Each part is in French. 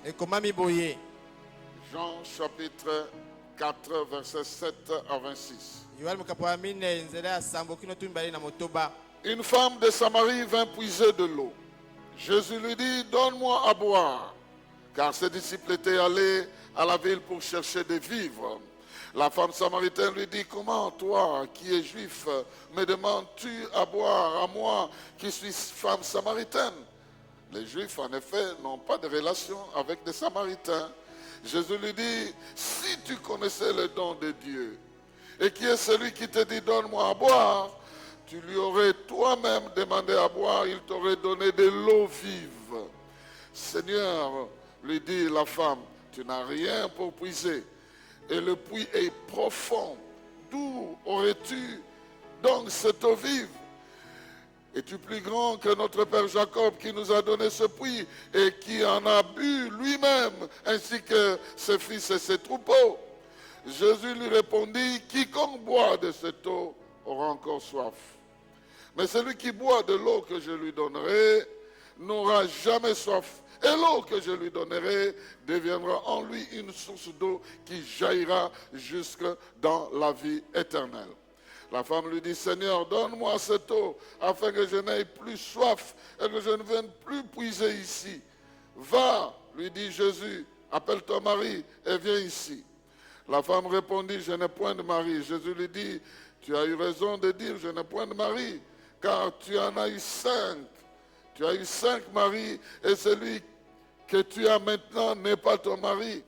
ekomami boye. Jean chapitre 4, versets 7 à 26. Yohane mokapo ya mine nzela ya sambo kino tu mibale na motoba. Une femme de Samarie vint puiser de l'eau. Jésus lui dit, donne-moi à boire, car ses disciples étaient allés à la ville pour chercher des vivres. La femme samaritaine lui dit, comment toi, qui es juif, me demandes-tu à boire à moi, qui suis femme samaritaine? Les Juifs, en effet, n'ont pas de relation avec des Samaritains. Jésus lui dit, si tu connaissais le don de Dieu, et qui est celui qui te dit, donne-moi à boire, tu lui aurais toi-même demandé à boire, il t'aurait donné de l'eau vive. Seigneur, lui dit la femme, tu n'as rien pour puiser, et le puits est profond. D'où aurais-tu donc cette eau vive? Es-tu plus grand que notre père Jacob qui nous a donné ce puits et qui en a bu lui-même, ainsi que ses fils et ses troupeaux? Jésus lui répondit, quiconque boit de cette eau aura encore soif. Mais celui qui boit de l'eau que je lui donnerai n'aura jamais soif. Et l'eau que je lui donnerai deviendra en lui une source d'eau qui jaillira jusque dans la vie éternelle. La femme lui dit, Seigneur, donne-moi cette eau, afin que je n'aie plus soif et que je ne vienne plus puiser ici. Va, lui dit Jésus, appelle ton mari et viens ici. La femme répondit, je n'ai point de mari. Jésus lui dit, tu as eu raison de dire, je n'ai point de mari, car tu en as eu 5. Tu as eu 5 maris, et celui que tu as maintenant n'est pas ton mari.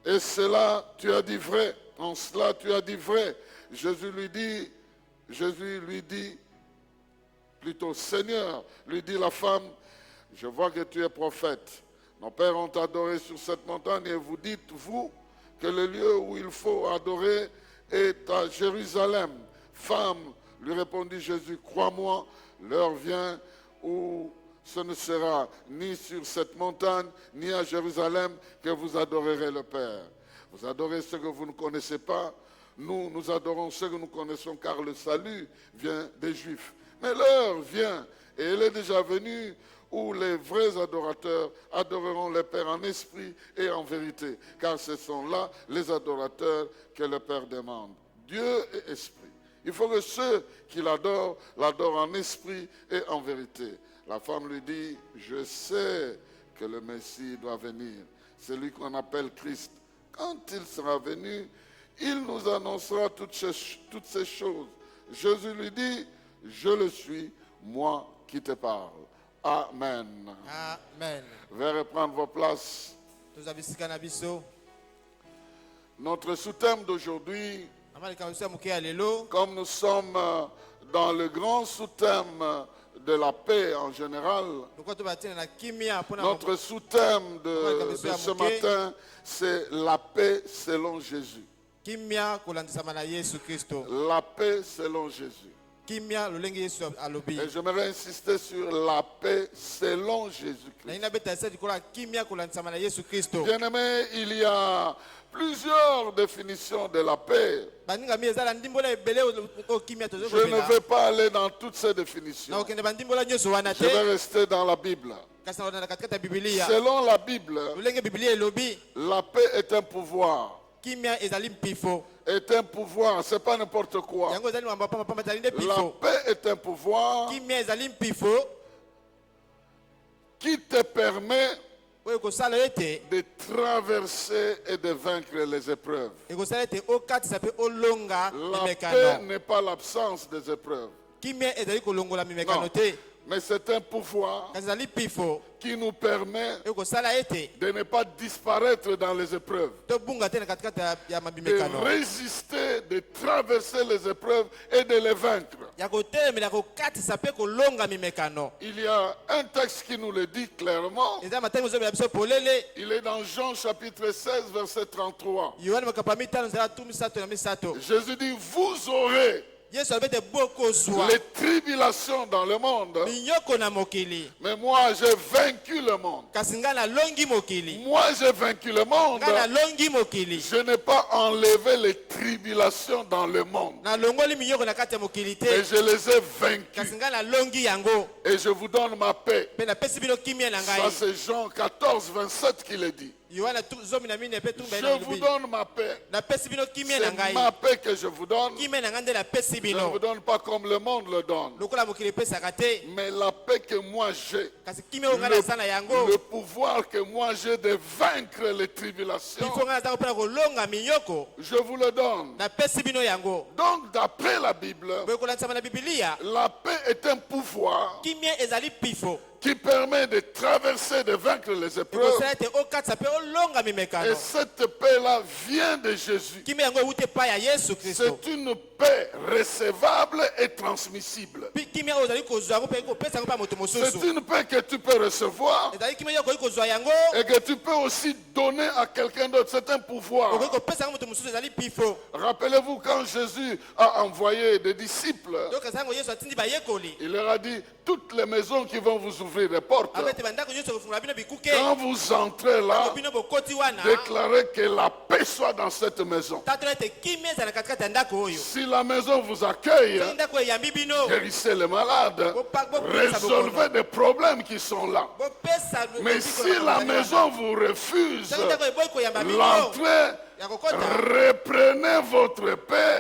Et cela, tu as dit vrai. En cela, tu as dit vrai. Jésus lui dit, plutôt Seigneur, lui dit la femme, je vois que tu es prophète. Nos pères ont adoré sur cette montagne et vous dites, vous, que le lieu où il faut adorer est à Jérusalem. Femme, lui répondit Jésus, crois-moi, l'heure vient où ce ne sera ni sur cette montagne, ni à Jérusalem que vous adorerez le Père. Vous adorez ce que vous ne connaissez pas. Nous adorons ce que nous connaissons, car le salut vient des Juifs. Mais l'heure vient, et elle est déjà venue, où les vrais adorateurs adoreront le Père en esprit et en vérité, car ce sont là les adorateurs que le Père demande. Dieu est esprit. Il faut que ceux qui l'adorent en esprit et en vérité. La femme lui dit, je sais que le Messie doit venir, celui qu'on appelle Christ. Quand il sera venu, il nous annoncera toutes ces choses. Jésus lui dit, je le suis, moi qui te parle. Amen. Amen. Veuillez reprendre vos places. Notre sous-thème d'aujourd'hui, comme nous sommes dans le grand sous-thème de la paix en général, notre sous-thème de ce matin, c'est la paix selon Jésus. La paix selon Jésus. Et j'aimerais insister sur la paix selon Jésus-Christ. Bien-aimé, il y a plusieurs définitions de la paix. Je ne vais pas aller dans toutes ces définitions. Je vais rester dans la Bible. Selon la Bible, la paix est un pouvoir. Est un pouvoir, c'est pas n'importe quoi. La paix est un pouvoir qui te permet de traverser et de vaincre les épreuves. La paix n'est pas l'absence des épreuves. Non. Mais c'est un pouvoir qui nous permet de ne pas disparaître dans les épreuves, de résister, de traverser les épreuves et de les vaincre. Il y a un texte qui nous le dit clairement. Il est dans Jean chapitre 16, verset 33. Jésus dit, vous aurez Yesu alobete boko zwa. les tribulations dans le monde. Minyoko na mokili. Mais moi, j'ai vaincu le monde. Kasi nga na longi mokili. Moi, j'ai vaincu le monde. Nga na longi mokili. Je n'ai pas enlevé les tribulations dans le monde. Na longoli minyoko na kati ya mokili te. Mais je les ai vaincus. Kasi nga na longi yango. Et je vous donne ma paix. Pe na pesi bino kimia na ngai. Ça, c'est Jean 14, 27 qui le dit. Yohana zomi na mine pe tumba na Je vous lubi. donne ma paix. Na pesi bino kimia na C'est ngai. ma paix que je vous donne. Kimia na ngande na pesi Je ne bino. vous donne pas comme le monde le donne. Lokola mokili pesaka te. Mais la paix que moi j'ai, Kasi kimia onga na sana yango. le pouvoir que moi j'ai de vaincre les tribulations, Ifo nga na pela kolonga minyoko. je vous le donne. Na pesi bino yango. Donc d'après la Bible, Boye kolanisa na Biblia. la paix est un pouvoir Kimia ezali pifo. qui permet de traverser, de vaincre les épreuves. Ekosala te okatisa pe olonga Et mimekano. cette paix-là vient de Jésus. Kimia yango ewute pa ya Yesu Kristo. C'est une paix recevable et transmissible. Kimia oyo ozali kozwa yango mpe kopesa yango pa moto C'est mosusu. une paix que tu peux recevoir Ezali kimia oyo okoki kozwa yango. et que tu peux aussi donner à quelqu'un d'autre. C'est un pouvoir. Okoki kopesa yango moto mosusu ezali pifo. Rappelez-vous quand Jésus a envoyé des disciples, Donc kasi yango Yesu atindi bayekoli. il leur a dit, toutes les maisons qui vont vous ouvrir les portes, Abete bandako nyonso kofungola bino bikuke. quand vous entrez là, Bino bokoti wana. déclarez que la paix soit dans cette maison. Tatona ete kimia ezala katikati ya ndako oyo. Si la maison vous accueille, Soki ndako eyambi bino. guérissez les malades, résolvez des problèmes qui sont là. Bopesa Mais si la maison vous refuse soki ndako eboyi koyamba bino. l'entrée, Ya kokota. reprenez votre paix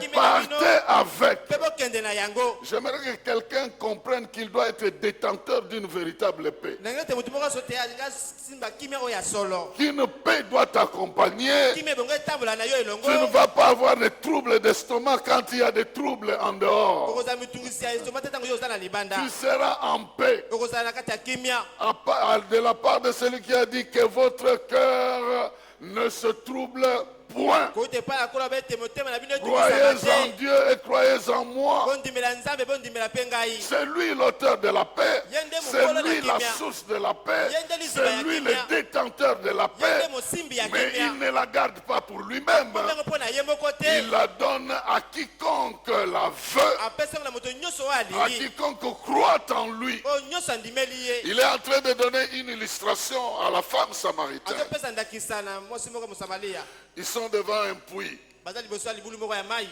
et partez avec. Pe bokende na yango. J'aimerais que quelqu'un comprenne qu'il doit être détenteur d'une véritable paix. Ndenge te mutu moko aso te alinga simba kimia oyo ya solo. Qu'une paix doit t'accompagner. Kimia ebongo etambola na yo elongo. Tu ne vas pas avoir des troubles d'estomac quand il y a des troubles en dehors. Okozala mitungisi ya estoma te ntango yo oza na libanda. Tu seras en paix Okozala na kati ya kimia. de la part de celui qui a dit que votre cœur ne se trouble point. Kote epai ya kola bete motema na bino Croyez etungisama en te. Dieu et croyez en moi. Bondimela nzambe bondimela mpe ngai. C'est lui l'auteur de la paix. C'est lui la Kimia. source de la paix. Yende liziba C'est ya lui Kimia. le détenteur de la paix. Yende mosimbi ya Mais kimia. il ne la garde pas pour lui-même. Mbongo mpo na ye moko te. Il la donne à quiconque la veut, Apesa ngo na moto nyonso oyo à alingi. quiconque croit en lui. Oyo nyonso andimeli ye. Il est en train de donner une illustration à la femme samaritaine. Azopesa ndakisa na mwasi moko mosamalia. Ils sont devant un puits. Baza liboso ya libulu moko ya mai.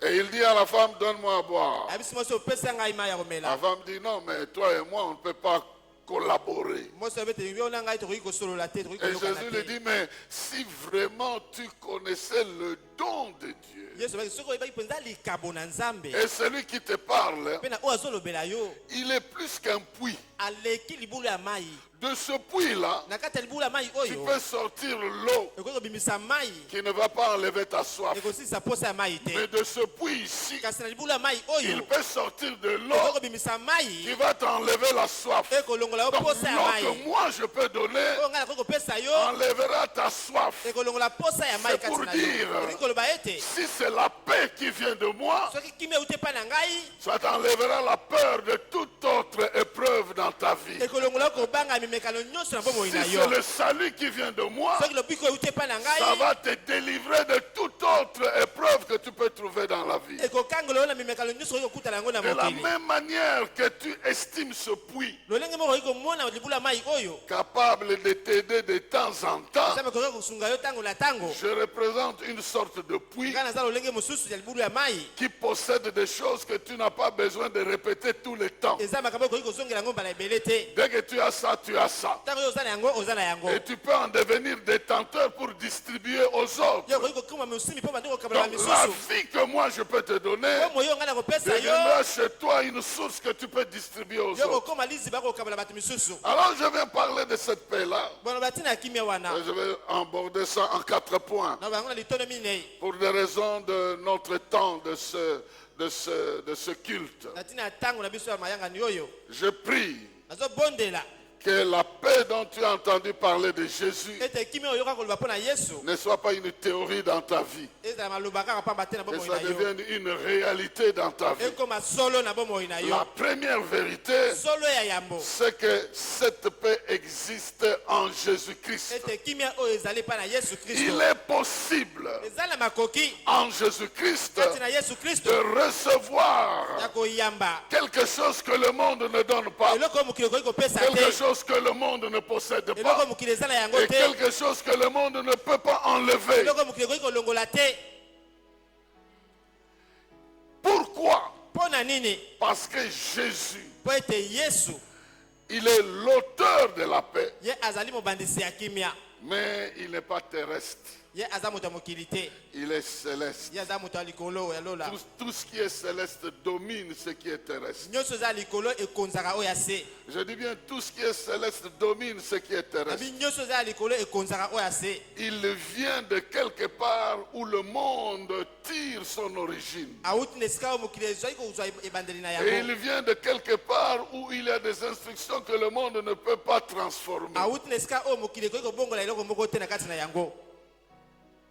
Et il dit à la femme, donne-moi à boire. Ayebisi mwasi opesa ngai mai ya La komela. femme dit, non, mais toi et moi, on ne peut pas collaborer. Mwasi oyebete yo na ngai tokoki kosolola te, tokoki Et kolokana Jésus lui te. dit, mais si vraiment tu connaissais le don de Dieu, Yesu abaki soki oyebaki mpenza likabo na Nzambe. et celui qui te parle, Mpe na oyo azolobela yo il est plus qu'un puits. aleki libulu ya mai. De ce puits-là, Na kati ya libulu ya mai tu oyo peux sortir l'eau ekoki kobimisa mai qui ne va pas enlever ta soif. ekosilisa posa ya mai Mais te. de ce puits ici, Kasi na libulu ya mai il oyo peut sortir de ekoki l'eau kobimisa qui mai va t'enlever la soif. ekolongola yo Donc posa ya l'eau mai que moi je peux donner oyo ngai nakoki kopesa yo enlèvera ta soif. ekolongola posa ya mai C'est kati pour na yo. dire, Ekoki koloba ete si c'est la paix qui vient de moi, soki kimia euti epai na ngai ça t'enlèvera la peur de toute autre épreuve dans ta vie. ekolongola yo kobanga mimekano nyonso na bomoi Si na c'est yo. le salut qui vient de moi, Soki lobiko euti epai na ça ngai va te délivrer de toute autre épreuve que tu peux trouver dans la vie. ekokangola yo na mimekano nyonso okoki kokutana yango na De la mokili. même manière que tu estimes ce puits lolenge moko okoki komona libulu ya mai oyo capable de t'aider de temps en temps, nzambe akoki kosunga yo ntango na ntango. je représente une sorte de puits ngai naza lolenge mosusu ya libulu ya mai qui possède des choses que tu n'as pas besoin de répéter tout le temps. eza makambo okoki kozongela yango mbala ebele te. Dès que tu as ça, tu as ça. ntango yo oza na yango oza na yango. Et tu peux en devenir détenteur pour distribuer aux autres. yo okoki kokima mosimbi mpo bandi kokabola Donc la misusu. vie que moi je peux te donner omo yo ngai nakopesa yo deviendra chez toi une source que tu peux distribuer aux yo autres. kokoma liziba kokabola bato misusu. Alors je vais parler de cette paix-là. bono batina ya kimia wana Et je vais aborder ça en 4 points. na bango na litono minei Pour des raisons de notre temps, de ce culte. na ntina ya ntango na biso ya mayangani oyo Je prie nazobondela que la paix dont tu as entendu parler de Jésus ete kimia oyo yoka koloba mpo na yesu ne soit pas une théorie dans ta vie. ezala maloba kaka pamba te na Que bomoi ça na yo devienne une réalité dans ta vie. ekoma solo na bomoi na yo. La première vérité, solo ya yambo c'est que cette paix existe en Jésus-Christ. ete kimia oyo ezali pa na Yesu Il Kristo est possible eza na makoki en Jésus-Christ kati na Yesu de Kristo recevoir ya koyamba quelque chose que le monde ne donne pas, eloko mokili okoki kopesa quelque te chose que le monde ne possède eloko pas, mokili eza na yango et te quelque chose que le monde ne peut pas enlever. eloko mokili okoki kolongola te. Pourquoi? Mpo na nini? Parce que Jésus, Mpo ete Yesu il est l'auteur de la paix, ye azali mobandisi ya kimia, mais il n'est pas terrestre, ye aza moto ya mokili te, il est céleste. ye aza moto ya likolo ya lola. Tout ce qui est céleste domine ce qui est terrestre. Nyonso eza likolo ekonzaka oyo ya se. Je dis bien, tout ce qui est céleste domine ce qui est terrestre. Abi nyonso eza likolo ekonzaka oyo ya se. Il vient de quelque part où le monde tire son origine. Awuti na esika oyo mokili ezwaki kozwa ebandeli na Et yango. il vient de quelque part où il y a des instructions que le monde ne peut pas transformer. Awuti na esika oyo mokili ekoki kobongola eloko moko te na kati na yango.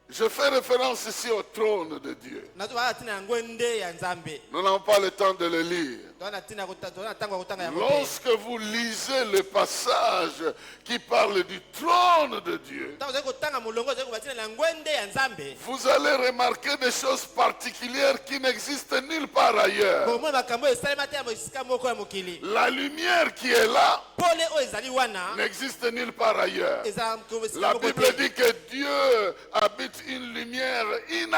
Je fais référence ici au trône de Dieu. Nazoba tina yango nde ya Nzambe. Nous n'avons pas le temps de le lire. Tona tina tango kotanga yango te. Lorsque vous lisez le passage qui parle du trône de Dieu, Tango kotanga mulongo zeko batina yango nde ya Nzambe. vous allez remarquer des choses particulières qui n'existent nulle part ailleurs. Bomo makambo esalema te ya esika moko ya mokili. La lumière qui est là Pole oyo ezali wana n'existe nulle part ailleurs. ezala esika La moko Bible te. dit que Dieu habite une lumière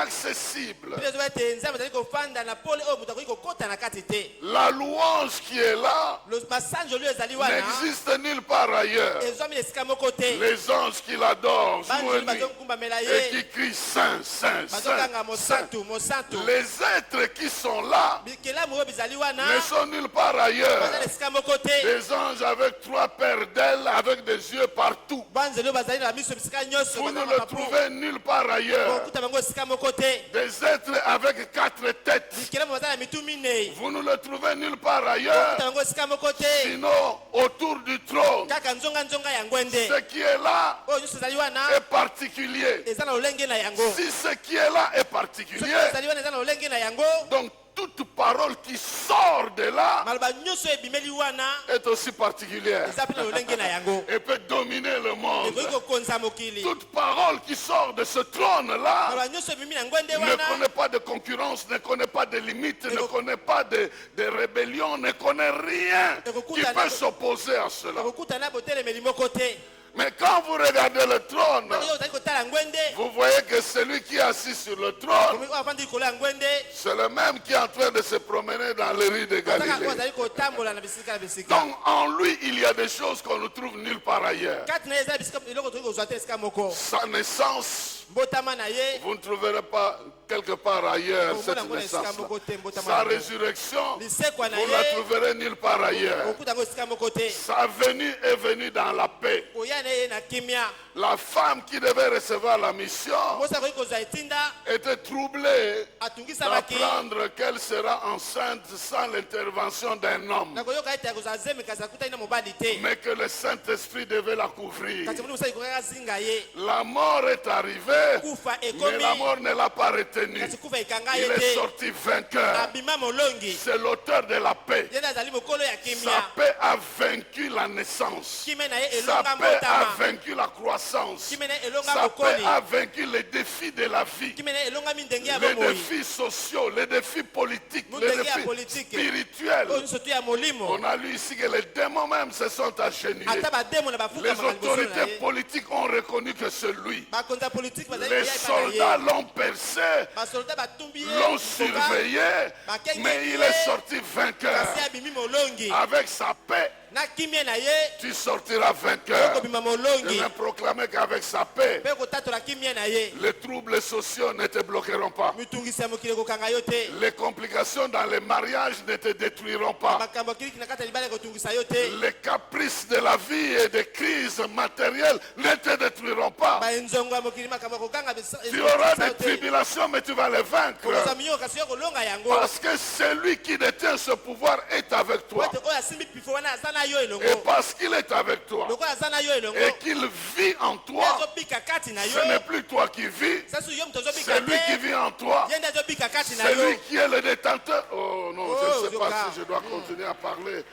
inaccessible. Bino zoba ete Nzambe azali kofanda na pole oyo moto akoki kokota na kati te. La louange qui est là Masanjo oyo ezali wana n'existe nulle part ailleurs. ezwami na esika moko te. Les anges qui l'adorent jour et Banzoli nuit bazokumbamela et ye. qui crient Saint, Saint, Bazokanga Saint, Saint. mosantu mosantu. Les êtres qui sont là Bikelamu oyo bizali wana ne sont nulle part baza ailleurs. na esika moko te. Des anges avec 3 paires d'ailes, avec des yeux partout. Banzeli oyo bazali na miso bisika nyonso Vous ne baza na le mapapu. trouvez nulle part ailleurs. Bokuta bango esika moko te. Des êtres avec 4 têtes. Bikelamu baza na mitu minei. Vous ne le trouvez nulle part Bokuta ailleurs. bango esika moko te. Sinon, autour du trône, Kaka nzonga yango nde. ce qui est là Oyo nyonso ezali wana est particulier. eza na lolenge na yango. Si ce qui est là est Soki particulier, ezali wana eza na lolenge na yango. donc toute parole qui sort de là Maloba nyonso ebimeli wana est aussi particulière eza pe na lolenge na yango. et peut dominer le monde. Ekoki kokonza mokili. Toute parole qui sort de ce trône-là Maloba nyonso ebimi na yango nde ne wana connaît pas de concurrence, ne connaît pas de limites, ne connaît pas de rébellion, ne connaît rien qui peut s'opposer à cela. ekokuta na botelemeli moko te. Mais quand vous regardez le trône, Oyo ozali kotala yango nde vous voyez que celui qui est assis sur le trône, oyo afandi likolo yango nde c'est le même qui est en train de se promener dans les rues de ataka yango Galilée. azali kotambola na bisika na bisika. Donc en lui, il y a des choses qu'on ne trouve nulle part ailleurs. Kati na ye eza bisika eloko toki kozwa te esika moko. Sa naissance, Mbotama na ye vous ne trouverez pas quelque part ailleurs cette naissance-là. Sa résurrection, lisekwa na vous ne la ye trouverez nulle part ailleurs. okuta yango esika moko te. Sa venue est venue dans la paix. Koya na ye na kimia. La femme qui devait recevoir la mission Mosi akoki kozwa etinda était troublée atungisamaki d'apprendre qu'elle sera enceinte sans l'intervention d'un homme, na koyoka ete akozwa zemi kasi akutani na mobali te. mais que le Saint-Esprit devait la couvrir. Kasi moni mosali kokaka zinga ye. La mort est arrivée, Kufa mais ekomi la mort ne l'a pas retenu. kasi kufa ekanga Il ye est te. sorti vainqueur. Abima molongi. C'est l'auteur de la paix. Ye nde azali mokolo ya Sa kimia. paix a vaincu la naissance. Kimia na ye Sa elonga paix a mbotama. vaincu la croissance. Kimia na ye elonga Sa paix mokoli. a vaincu les défis de la vie. Kimia na ye elongami ndenge ya Les bomoi. défis sociaux, les défis politiques, les Ndenge ya défis politique. spirituels. Oyo nyonso tu ya molimo. On a lu ici que les démons même se sont agenouillés. Ata bademo na Les bafukamaka liboso na autorités ye. politiques ont reconnu que c'est lui. Bakonzi ya politike bazali Les koya epai na ye. soldats l'ont percé, Basoldat batumbi ye l'ont liboka, surveillé, bakengeli mais il ye, est sorti vainqueur. kasi abimi molongi. Avec sa paix, Na kimia na ye tu sortiras vainqueur. okobima Je molongi. vais proclamer qu'avec sa paix, Mpe kotatola kimia na ye. les troubles sociaux ne te bloqueront pas. mitungisi ya mokili ekokanga yo te. Les complications dans les mariages ne te détruiront pas. makambo kiliki na kati ya libala ekotungisa yo te. Les caprices de la vie et des crises matérielles ne te détruiront pas. baenzongo ya mokili makambo ekokanga Tu auras des tribulations, mais tu vas les vaincre. kokoza minyo kasi yo kolonga yango. Parce que celui qui détient ce pouvoir est avec toi. ote oyo asimbi pifo wana aza na yo Et elongo. parce qu'il est avec toi lokola aza na yo elongo. et qu'il vit en toi, ezobika kati na yo. ce n'est plus toi qui vis, sasu yo moto ozobika c'est lui qui te. vit en toi. ye nde azobika kati na C'est yo. lui qui est le détenteur. Oh non, je ne sais pas Yoka. si je dois continuer à parler.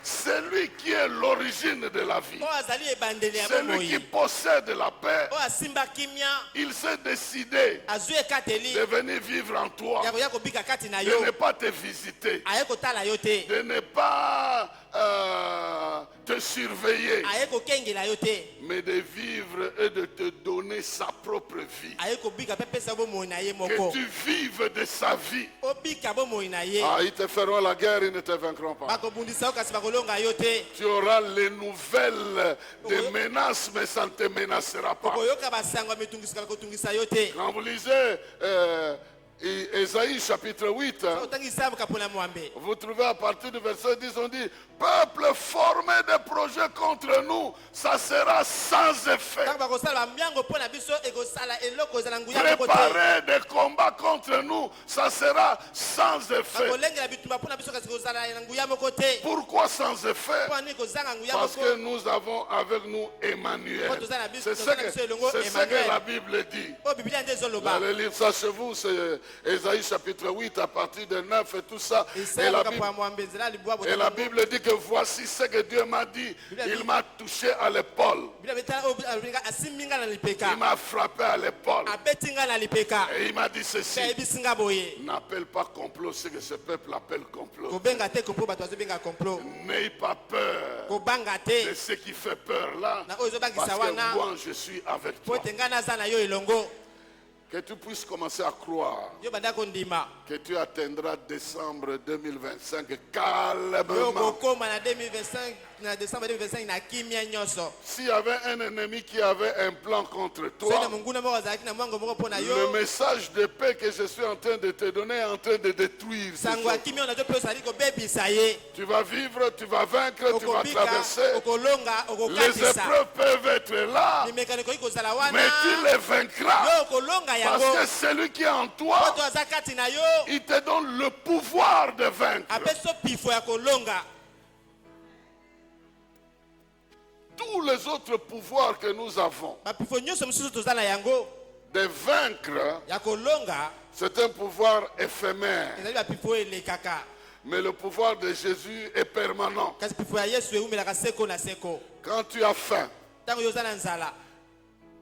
Celui qui est l'origine de la vie, oyo azali ebandeli ya celui qui bomoi possède la paix, oyo asimba kimia il s'est décidé azwi ekateli de venir vivre en toi, ya koya kobika kati na de yo ne pas te visiter, aye kotala yo te de ne pas te surveiller, aye kokengela yo te mais de vivre et de te donner sa propre vie. aye kobika mpe pesa bomoi na ye Que moko tu vives de sa vie. obika bomoi na ye Ah, ils te feront la guerre, ils ne te vaincront pas. bakobundisa yo kasi bakolonga yo te Tu auras les nouvelles des menaces, mais ça ne te menacera pas. okoyoka basango ya mitungisa bakotungisa yo te Quand vous lisez Ésaïe chapitre 8, otangisa kapona mwambe vous trouvez à partir du verset 10, on dit, peuple formé des projets contre nous, ça sera sans effet. ntango bakosala bambiango mpo na biso ekosala eloko ezala nguya moko te Préparer des combats contre nous, ça sera sans effet. bakolengela bitumba mpo na biso kasi kozala na nguya moko te Pourquoi sans effet? mpo nini kozanga nguya Parce moko que nous avons avec nous Emmanuel. C'est ce que la Bible dit. oyo biblia nde Vous ezoloba allez lire ça chez vous, c'est Ésaïe chapitre 8 à partir de 9 et tout ça. Et la Bible dit que voici ce que Dieu m'a dit. Il m'a touché à l'épaule. asimbi nga na Il lipeka m'a frappé à l'épaule. abeti nga na lipeka Et il m'a dit ceci. ayebisi nga boye N'appelle pas complot ce que ce peuple appelle complot. kobenga te komplo bato bazobenga komplo N'ayez pas peur kobanga de te ce qui fait peur là. na oyo ezobangisa Parce wana que moi je suis avec po toi. ete nga naza na yo elongo Que tu puisses commencer à croire yo banda kondima que tu atteindras décembre 2025 yo calmement. kokóma na 2025 na décembre 2025 na kimia nyonso S'il y avait un ennemi qui avait un plan contre soki na toi, monguna moko azalaki na mwango moko mpo na le yo message de paix que je suis en train de te donner est en train de détruire. ces sango ya choses. kimia oyo nazo mpe ozali kobebisa ye Tu vas vivre, tu vas vaincre, tu vas okobika traverser. okolonga Les okokatisa épreuves peuvent être là, mimekano ekoki kozala wana mais tu les vaincras. yo okolonga Parce yango que celui qui est en po toi, to aza kati na yo il te donne le pouvoir de vaincre. apesi so pifo ya kolonga Tous les autres pouvoirs que nous avons bapifo nyonso mosusu toza na yango de vaincre, ya kolonga c'est un pouvoir éphémère. ezali bapifo elekaka Mais le pouvoir de Jésus est permanent. kasi pifo ya yesu ewumelaka seko na seko Quand tu as faim, ntango yo oza na nzala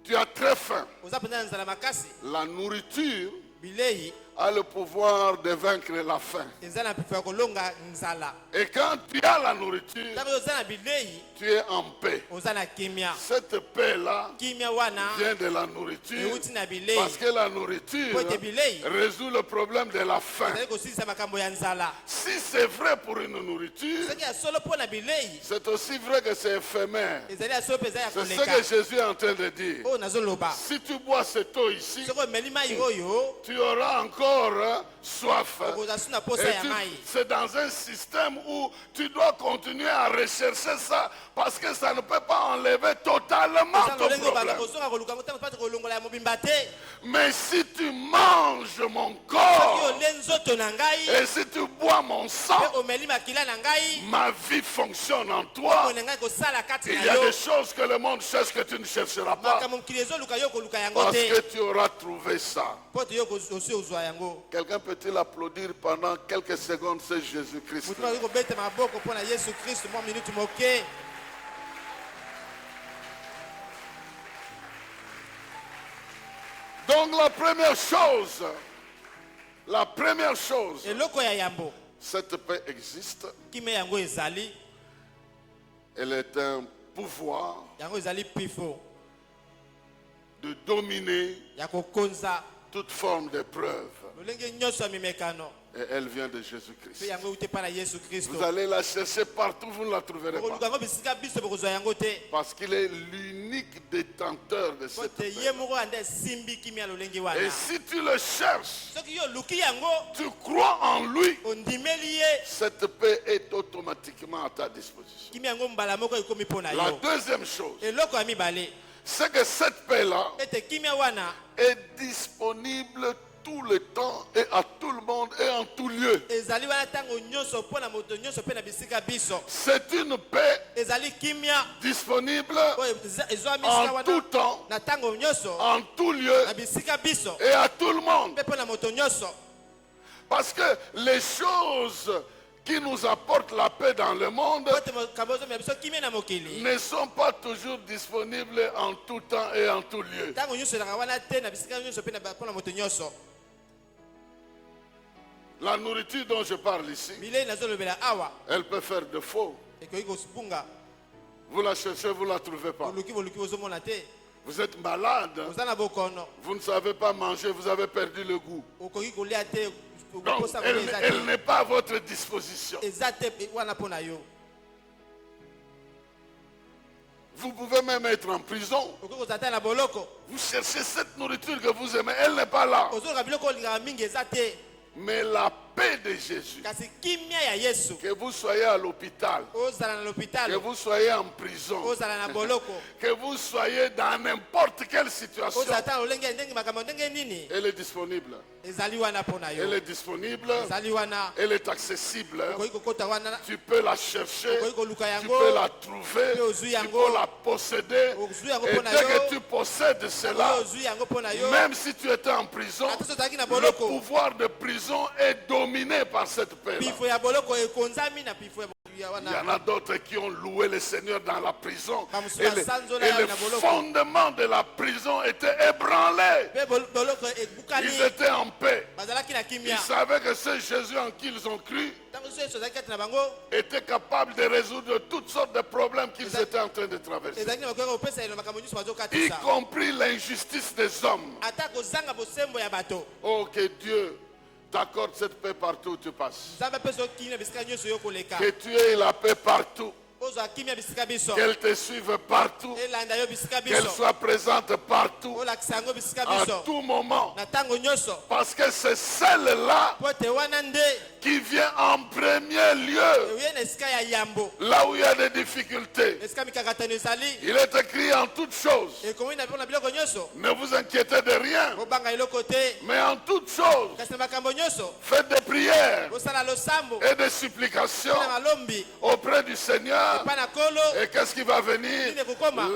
tu as très faim. oza mpenza na nzala makasi La nourriture bilei a le pouvoir de vaincre la faim. eza na pifo ya kolonga nzala Et quand tu as la nourriture, ntango yo oza na bilei tu es en paix. oza na kimia Cette paix-là kimia wana vient de la nourriture. euti na bilei Parce que la nourriture po ete bilei résout le problème de la faim. ezali kosilisa makambo ya nzala Si c'est vrai pour une nourriture, soki ya solo mpo na bilei c'est aussi vrai que c'est éphémère. ezali ya solo mpe eza ya C'est ce koleka que Jésus est en train de dire. oyo nazoloba Si tu bois cette eau ici, soki omeli mai oyo tu auras encore soif. okozwa su na posa Et ya mai c'est dans un système où tu dois continuer à rechercher ça parce que ça ne peut pas enlever totalement eza ton lolenge obanda problème. kozonga koluka ngo ntango pati kolongola ya mobimba te Mais si tu manges mon soki corps olie nzoto na ngai et si tu bois mon sang, mpe omeli makila na ngai ma vie fonctionne en toi. mpo na ngai kosala kati Il na y a yo des choses que le monde cherche que tu ne chercheras pas makambo mokili ezoluka yo koluka yango parce te que tu auras trouvé ça. mpo te yo osi ozwa yango Quelqu'un peut-il applaudir pendant quelques secondes, c'est Jésus-Christ. motu bakoki kobeta maboko mpo na yesu kristu mwa minute moke Donc la première chose, eloko ya yambo cette paix existe, kime yango ezali elle est un pouvoir yango ezali pifo de dominer ya kokonza toute forme d'épreuve. lolenge nyonso ya mimekano Et elle vient de mpe Jésus-Christ. yango euti epa na yesu kristu Vous allez la chercher partout, vous ne la trouverez okoluka pas. yango bisika biso bokozwa yango te Parce qu'il est l'unique détenteur de po cette te paix. ye moko ande esimbi kimi ya lolenge Et wana si tu le cherches, soki yo oluki yango tu crois en lui, ondimeli ye cette paix est automatiquement à ta disposition. kimi yango mbala moko ekomi mpo na La yo deuxième chose, eloko ya mibale c'est que cette paix-là ete kimia wana est disponible tout le temps et à tout le monde et en tout lieu. ezali wana ntango nyonso mpo na moto nyonso mpe na bisika biso C'est une paix ezali kimia disponible oyo ezwami esika en tout wana temps, na ntango nyonso en tout lieu na bisika biso et à tout le monde. mpe mpo na moto nyonso Parce que les choses qui nous apportent la paix dans le monde Pote makambo ozo biso kimia na mokili. ne sont pas toujours disponibles en tout temps et en tout lieu. Tango nyonso ezalaka wana te na bisika nyonso mpe mpona moto nyonso. La nourriture dont je parle ici, Bilei nazolobela awa elle peut faire de faux. ekoki kospunga. Vous la cherchez, vous ne la trouvez pas. Boluki ozomona te. Vous êtes malade, Oza na bokono. vous ne savez pas manger, vous avez perdu le goût. Okoki kolia te. Donc, elle n'est pas à votre disposition. Eza te wana mpona yo. Vous pouvez même être en prison. Okoki kozala na boloko. Vous cherchez cette nourriture que vous aimez, elle n'est pas là. Ozoloka biloko olingaka mingi eza te. Mais la paix de Jésus, Kasi kimia ya Yesu. que vous soyez à l'hôpital, Ozala na que l'hôpital. vous soyez en prison, Ozala na boloko. que vous soyez dans n'importe quelle situation, Ozala ta olenge ndenge makambo ndenge nini. elle est disponible. Ezali wana mpona yo. Elle est disponible, Ezali wana. elle est accessible. Okoki kokota wana. Tu peux la chercher, Okoki koluka tu yango. peux la trouver, Pe ozwi tu yango. peux la posséder. Ozwi yango Et mpona dès yo. que tu possèdes cela, Ozwi yango mpona yo. même si tu étais en prison, Ata so ozalaki na le boloko. pouvoir de prison est dominé par cette paix-là. Pifo ya boloko ekonzami na pifo ya Il y en wana. a d'autres qui ont loué le Seigneur dans la prison. Bamusu Et basanzola le na boloko. fondement de la prison était ébranlé. Pe boloko ebukani. Ils étaient en paix. Bazalaki na Ils kimia. savaient que ce Jésus en qui ils ont cru Tango so ezalaki kati na bango. était capable de résoudre toutes sortes de problèmes qu'ils étaient en train de traverser. Ezalaki na makoki kopesa elo makambo nyonso Y bazokatisa. compris l'injustice des hommes. Ata kozanga bosembo ya bato. Oh, que Dieu t'accorde cette paix partout où tu passes. Nzambe apesa yo kimia bisika nyonso yo koleka. Que tu aies la paix partout. Ozwa kimia bisika biso. Qu'elle te suive partout. Elanda yo bisika Qu'elle biso. soit présente partout. Olakisa yango bisika À biso. tout moment. Na tango nyonso. Parce que c'est celle-là Po te wana nde. qui vient en premier lieu. Oye na esika ya yambo. Là où il y a des difficultés. Esika mikakatano ezali. Il est écrit en toutes choses. Ekomi na biloko nyonso. Ne vous inquiétez de rien. Obanga eloko te. Mais en toutes choses, Kasi na makambo nyonso. faites des prières Osala losambo. et des supplications Na malombi. auprès du Seigneur. Epa na kolo. Et qu'est-ce qui va venir?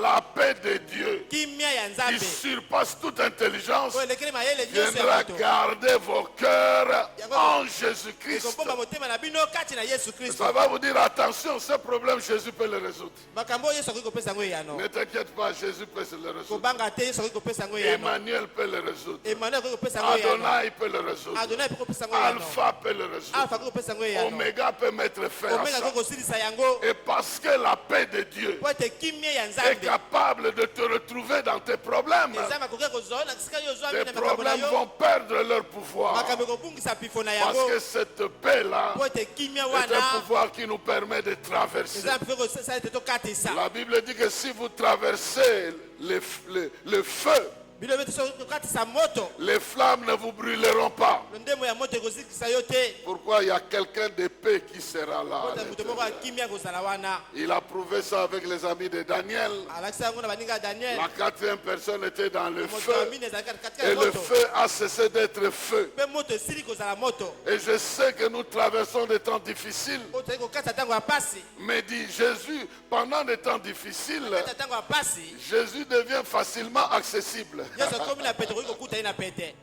La paix de Dieu Kimia ya qui Nzambe. surpasse toute intelligence O elekeli mayele nyonso ya viendra bato. garder vos cœurs en Jésus-Christ. Ekobomba motema na bino kati na Yesu Kristo. Ça va vous dire attention, ce problème Jésus peut le résoudre. Makambo Yesu akoki kopesa yango eyano. Ne t'inquiète pas, Jésus peut le résoudre. Kobanga te Yesu akoki kopesa yango eyano. Emmanuel peut le résoudre. Emmanuel akoki kopesa yango eyano. Adonai peut le résoudre. Adonai akoki kopesa yango eyano. Alpha peut le résoudre. Alpha akoki kopesa yango eyano. Oméga peut mettre fin à Omega ça. akoki kosilisa yango. Et parce que la paix de Dieu Po ete kimia ya est Nzambe. capable de te retrouver dans tes problèmes, Nzambe akoki kozwa na sika yo ozwa tes mina makambo na problèmes yo. vont perdre leur pouvoir. Makambo ekobungisa pifo na Parce yango. que cette paix-là Po ete kimia est un wana. pouvoir qui nous permet de traverser. Nzambe mpe kosala ete tokatisa. La Bible dit que si vous traversez le feu, Bilo bete so kokatisa moto. les flammes ne vous brûleront pas. Ndemo ya moto ekozikisa yo te. Pourquoi il y a quelqu'un de paix qui sera là? Po à ete moto moko l'intérieur. akimia kozala wana. Il a prouvé ça avec les amis de Daniel. Alakisa yango na baninga ya Daniel. La quatrième personne était dans le Moto feu. ya mine ezalaki katikati Et ya le moto. feu a cessé d'être feu. Mpe moto esili kozala moto. Et je sais que nous traversons des temps difficiles. Po tozali kokatisa ntango ya pasi. Mais dit Jésus, pendant des temps difficiles, Kokatisa ntango ya pasi. Jésus devient facilement accessible. Yesu akomi na pete okoki kokuta ye na pete.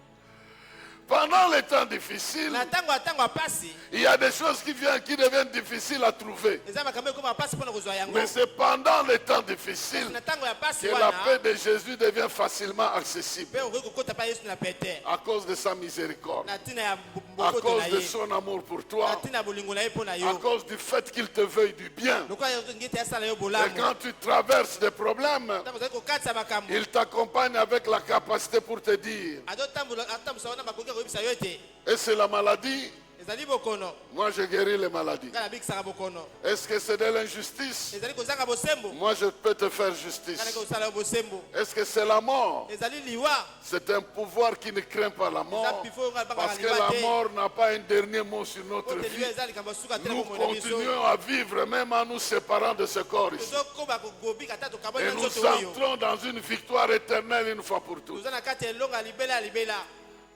Pendant les temps difficiles, Na ntango ya pasi. il y a des choses qui deviennent difficiles à trouver. Eza makambo ekoma ya pasi mpona kozwa yango. Mais c'est pendant les temps difficiles Na ntango ya pasi que la wana. paix de Jésus devient facilement accessible. Mpe okoki kokota pa Yesu na pete. À cause de sa miséricorde. Na ntina ya À bokoto cause na de ye. son amour pour Na toi. ntina ya bolingo na ye mpo na À yo. cause du fait qu'il te veuille du bien. Lokola ngeti asala yo Et bolamu. quand tu traverses des problèmes, Ntango ozali kokatisa makambo. il t'accompagne avec la capacité pour te dire, azotambusa wana bakoki koyebisa yo ete. et c'est la maladie, Ezali bokono. moi je guéris les maladies. Ngai nabikisaka bokono. Est-ce que c'est de l'injustice? Ezali kozanga bosembo. Moi je peux te faire Ngai justice. kosala yo bosembo. Est-ce que c'est la mort? Ezali liwa. C'est un pouvoir qui ne craint pas la mort. Parce que la mort n'a pas un dernier mot sur notre Ote liwa vie. eza likambo suka te Nous bomoi na biso. continuons à vivre même en nous séparant de ce corps ici. Tozokóma kogobika ata tokaboli Et na nous nzoto oyo. entrons dans une victoire éternelle une fois pour toutes. Toza na kati ya elongo ya libela ya libela.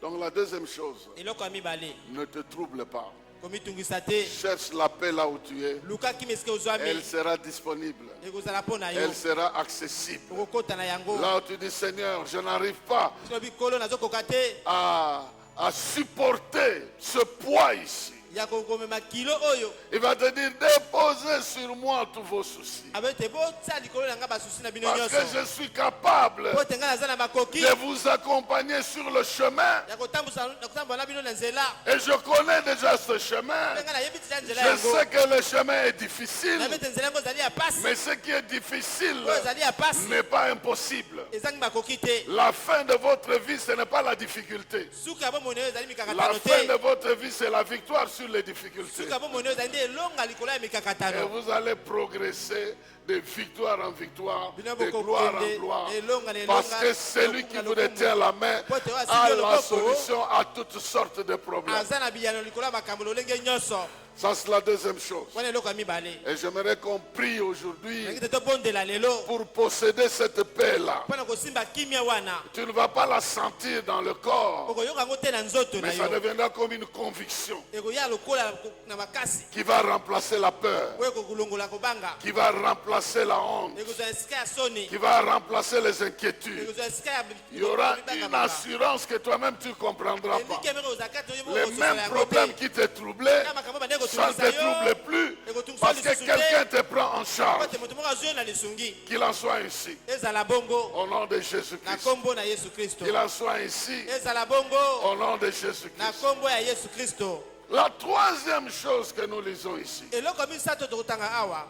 Donc la deuxième chose, Eloko ya mibale. ne te trouble pas. Komitungisa te. Cherche la paix là où tu es. Luka kimi esike ozwami. Elle sera disponible. Ekozala mpo na yo. Elle sera accessible. Okokota na yango. Là où tu dis, Seigneur, je n'arrive pas Soki kolo nazokoka te. à supporter ce poids ici. ya kokomema kilo oyo Il va te dire, déposez sur moi tous vos soucis. abete botsa likolo na nga basusi na bino Parce que nyonso je suis capable po te nga naza na makoki de vous accompagner sur le chemin. ya kotambola na bino na nzela Et je connais déjà ce chemin. mpe nga nayebi tila nzela Je yango sais que le chemin est difficile. nayebi te nzela yango ezali ya pasi Mais ce qui est difficile oyo ezali ya pasi n'est pas impossible. ezangi makoki te La fin de votre vie, ce n'est pas la difficulté. suka ya bomoi oyo ezali La mikakatano fin de te votre vie, c'est la victoire sur les difficultés. suka ya bomoi oyo ezali nde elonga likolo ya Et mikakatano vous allez progresser de victoire en victoire, Bino de gloire en bokokende, gloire. elonga na Parce elonga, que celui qui lokumu vous na lokumu. détient la main Pote oyo a asimbi la loboko, solution à toutes sortes de problèmes. aza na biyano likolo ya makambo lolenge nyonso Ça, c'est la deuxième chose. wana eloko ya mibale Et j'aimerais qu'on prie aujourd'hui nangi te tobondela lelo pour posséder cette paix-là. mpo na kosimba kimia wana Tu ne vas pas la sentir dans le corps, okoyoka yango te na nzoto na mais ça yo deviendra comme une conviction ekoya lokola na makasi qui va remplacer la peur, oyo kokulongola kobanga qui va remplacer la honte, ekozwa esika ya soni qui va remplacer les inquiétudes. ekozwa esika ya Il y aura une assurance que toi-même tu ne comprendras pas. eliki emeke ozala kati oyo moko Les kososola mêmes yango problèmes te qui te troublaient, na makambo bande ça ne kotungisa te yo trouble plus parce que quelqu'un te prend en charge. te moto moko azwi yo na lisungi Qu'il en soit ainsi. ezala bongo Au nom de na Jésus-Christ. kombo na yesu kristo Qu'il en soit ainsi. ezala bongo Au nom de na Jésus-Christ. kombo ya yesu kristo La troisième chose que nous lisons ici. eloko misato tokotanga awa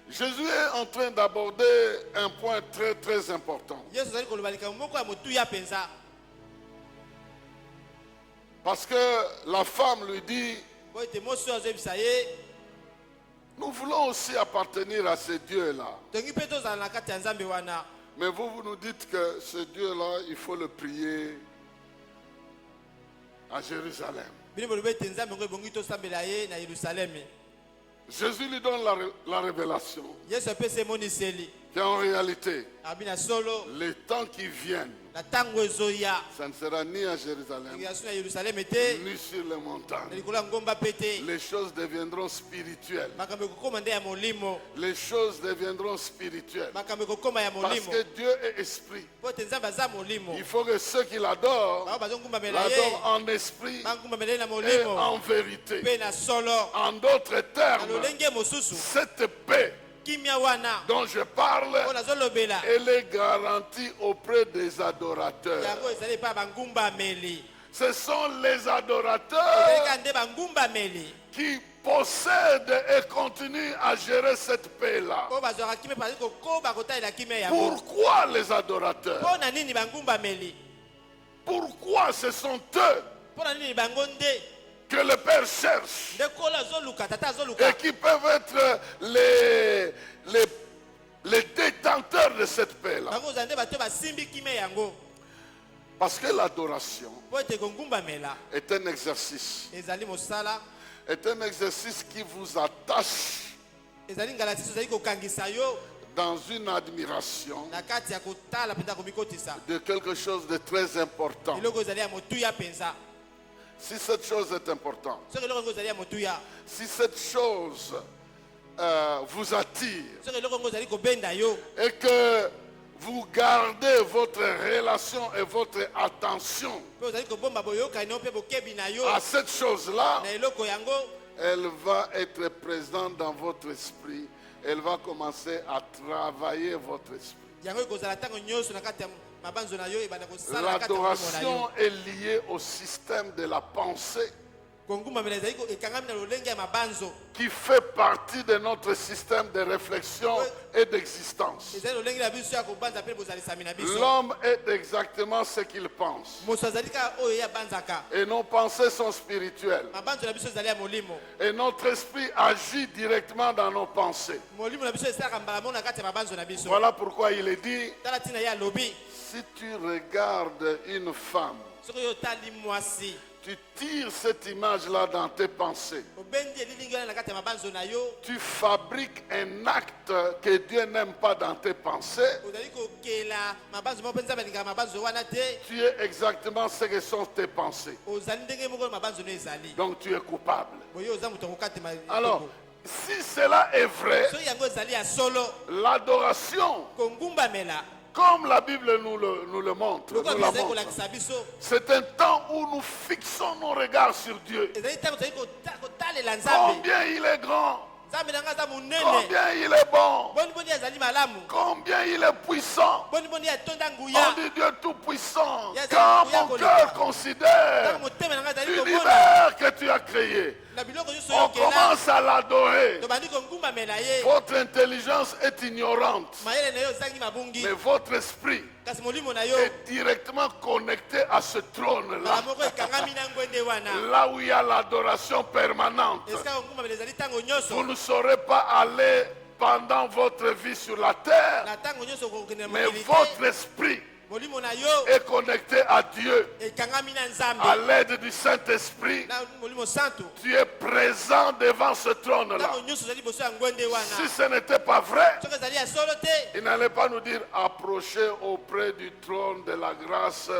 Jésus est en train d'aborder un point très très important. yesu azali koloba likambo moko ya motuya mpenza Parce que la femme lui dit, po ete mosi oyo azoyebisa ye nous voulons aussi appartenir à ce Dieu-là. tongi mpe tozala na kati ya nzambe wana Mais vous nous dites que ce Dieu-là, il faut le prier à Jérusalem. bino bolobi ete nzambe yango ebongi tosambela ye na yerusalemi Jésus lui donne la révélation yesu apesa emoniseli qu'en réalité, abi na solo les temps qui viennent, na ntango ezoya ça ne sera ni à Jérusalem, eyasu na yerusalemi te ni sur les na montagnes. likolo ya ngomba mpe te Les choses deviendront spirituelles. makambo ekokóma nde ya molimo Les choses deviendront spirituelles. makambo ekokóma ya Parce molimo que Dieu est esprit. mpo ete nzambe aza molimo Il faut que ceux qui l'adorent bango bazogumbamela ye l'adorent en esprit bangumbamela ye na et molimo en vérité. mpe na solo En d'autres na termes, lolenge mosusu cette paix kimia wana dont je parle, mpo nazolobela elle est garantie auprès des adorateurs. yango ezali epai ya bangumbameli Ce sont les adorateurs ezalika nde bangumbameli qui possèdent et continuent à gérer cette paix-là. oyo bazwaka kimia mpe bazali kokoba kotalela kimia yango Pourquoi les adorateurs? mpo na nini bangumbameli Pourquoi ce sont eux mpo na nini bango nde que le Père cherche nde kolo azoluka tata et azoluka qui peuvent être les détenteurs de cette paix-là? bango ozala nde bato oyo basimbi kimia yango Parce que l'adoration mpo ete kongumbamela est un exercice. ezali mosala Est un exercice qui vous attache ezali ngalasi ozali kokangisa yo dans une admiration na kati ya kotala mpenza komikotisa de quelque chose de très important. eloko ezali ya motuya mpenza Si cette chose est importante, soki eloko yango ezali ya motuya si cette chose vous attire soki eloko yango ezali kobenda yo et que vous gardez votre relation et votre attention mpe ozali kobomba boyokani yo mpe bokebi na yo à cette chose-là, na eloko yango elle va être présente dans votre esprit. Elle va commencer à travailler votre esprit. yango ekozala ntango nyonso na kati ya mabanzo na yo ebanda kosala na kati ya molimo na L'adoration yo est liée au système de la pensée kongumbamela ezali ekangami na lolenge ya mabanzo qui fait partie de notre système de réflexion et d'existence. ezali lolenge na biso ya kobanza mpe bozalisami na biso L'homme est exactement ce qu'il pense. moto azali kaka oyo ye abanzaka Et nos pensées sont spirituelles. mabanzo na biso ezali ya molimo Et notre esprit agit directement dans nos pensées. molimo na biso esalaka mbala moko na kati ya mabanzo na biso Voilà pourquoi il est dit, tala ntina ye alobi si tu regardes une femme, soki oyo otali mwasi tu tires cette image-là dans tes pensées. obendi elilingi wana na kati ya mabanzo na yo Tu fabriques un acte que Dieu n'aime pas dans tes pensées. ozali kokela mabanzo moko mpe nzambe alingaka mabanzo wana te Tu es exactement ce que sont tes pensées. ozali ndenge moko mabanzo no ezali Donc tu es coupable. boye oza moto akokatema Alors, si cela est vrai, soki yango ezali ya solo l'adoration kongumbamela Comme la Bible nous le montre, nous la montre. C'est un temps où nous fixons nos regards sur Dieu. Combien il est grand, combien il est bon, combien il est puissant. On dit Dieu tout puissant. Quand mon cœur considère l'univers que tu as créé, on commence à l'adorer. Votre intelligence est ignorante, mais votre esprit est directement connecté à ce trône-là. Là où il y a l'adoration permanente. Vous ne saurez pas aller pendant votre vie sur la terre, mais votre esprit est connecté à Dieu à l'aide du Saint-Esprit. Tu es présent devant ce trône-là. Si ce n'était pas vrai, il n'allait pas nous dire approchez auprès du trône de la grâce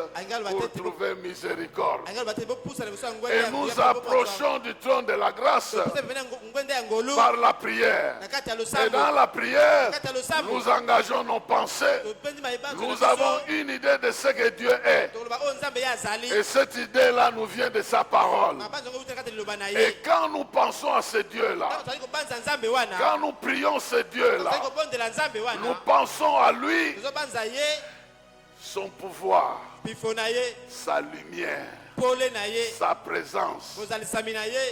pour trouver miséricorde. Et nous approchons du trône de la grâce par la prière. Et dans la prière, nous engageons nos pensées. Nous avons une idée de ce que Dieu est. Et cette idée-là nous vient de sa parole. Et quand nous pensons à ce Dieu-là, quand nous prions ce Dieu-là, nous pensons à lui, son pouvoir, sa lumière, sa présence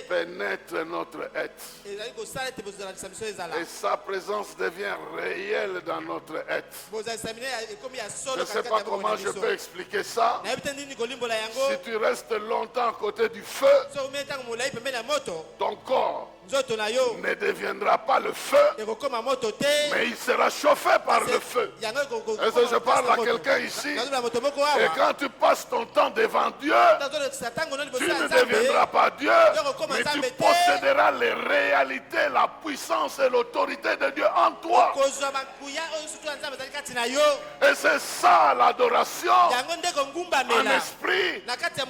pénètre notre être. Et sa présence devient réelle dans notre être. Je ne sais pas comment je peux expliquer ça. Si tu restes longtemps à côté du feu, ton corps ne deviendra pas le feu, mais il sera chauffé par le feu. Est-ce que je parle à quelqu'un ici? Et quand tu passes ton temps devant Dieu, tu ne deviendras pas Dieu, mais tu posséderas les réalités, la puissance et l'autorité de Dieu en toi. Et c'est ça l'adoration en esprit.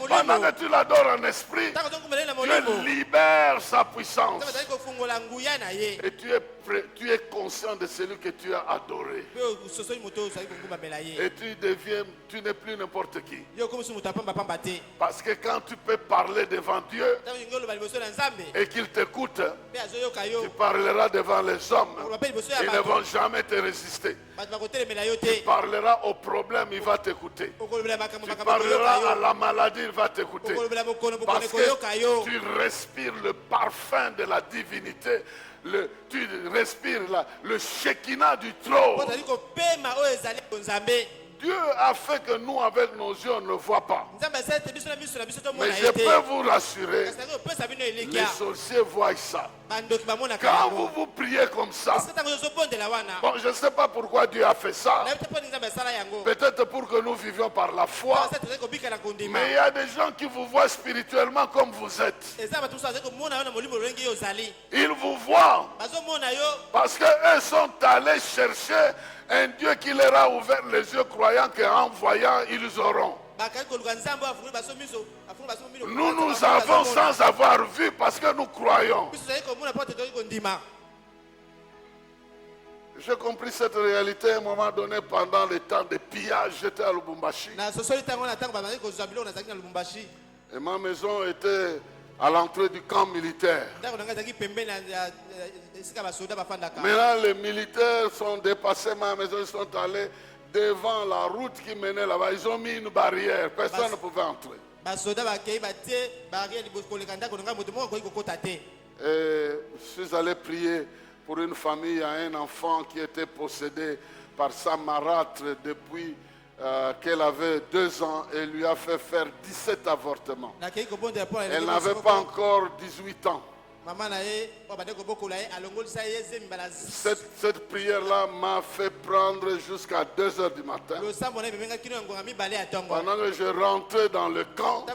Pendant que tu l'adores en esprit, Dieu libère sa puissance. Et tu es conscient de celui que tu as adoré. Et tu n'es plus n'importe qui. Parce que quand tu peux parler devant Dieu et qu'il t'écoute, tu parleras devant les hommes. Ils ne vont jamais te résister. Tu parleras au problème, il va t'écouter. Tu parleras à la maladie, il va t'écouter. Parce que tu respires le parfum de la divinité. Tu respires le Shekinah du trône. Dieu a fait que nous, avec nos yeux, on ne le voit pas. Mais je peux vous rassurer, les sorciers voient ça. Quand vous priez comme ça, bon, je ne sais pas pourquoi Dieu a fait ça. Peut-être pour que nous vivions par la foi. Mais il y a des gens qui vous voient spirituellement comme vous êtes. Ils vous voient parce qu'eux sont allés chercher un Dieu qui leur a ouvert les yeux, croyant qu'en voyant, ils auront. Nous avons sans avoir vu parce que nous croyons. J'ai compris cette réalité à un moment donné pendant le temps de pillage. J'étais à Lubumbashi. Et ma maison était à l'entrée du camp militaire. Maintenant, les militaires sont dépassés ma maison, ils sont allés devant la route qui menait là-bas. Ils ont mis une barrière, personne ne pouvait entrer. Et je suis allé prier pour une famille, à un enfant qui était possédé par sa marâtre depuis qu'elle avait 2 ans et lui a fait faire 17 avortements. Elle n'avait pas encore 18 ans. Cette prière-là m'a fait prendre jusqu'à 2 h du matin. Pendant que je rentrais dans le camp,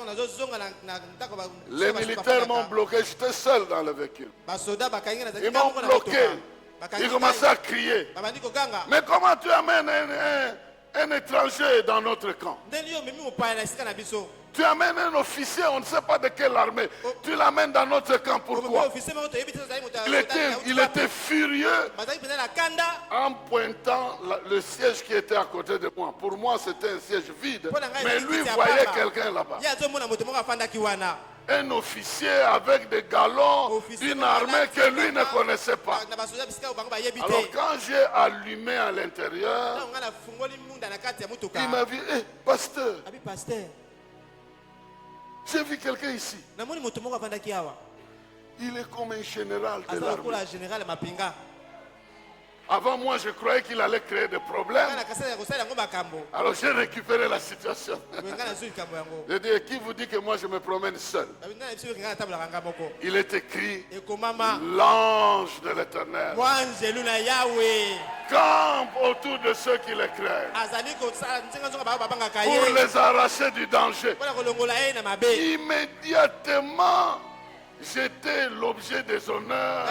les militaires m'ont bloqué. J'étais seul dans le véhicule. Ils m'ont bloqué. Ils commençaient à crier. Mais comment tu amènes un étranger dans notre camp? Tu amènes un officier, on ne sait pas de quelle armée. Tu l'amènes dans notre camp. Pourquoi? Il était furieux en pointant le siège qui était à côté de moi. Pour moi, c'était un siège vide. Mais lui voyait quelqu'un là-bas. Un officier avec des galons d'une armée que lui ne connaissait pas. Alors quand j'ai allumé à l'intérieur, il m'a dit, hey, pasteur, j'ai vu quelqu'un ici. Il est comme un général de l'armée. Avant moi, je croyais qu'il allait créer des problèmes. Alors j'ai récupéré la situation. J'ai dit, qui vous dit que moi je me promène seul? Il est écrit, l'ange de l'Éternel campe autour de ceux qui le craignent pour les arracher du danger. Immédiatement, j'étais l'objet des honneurs.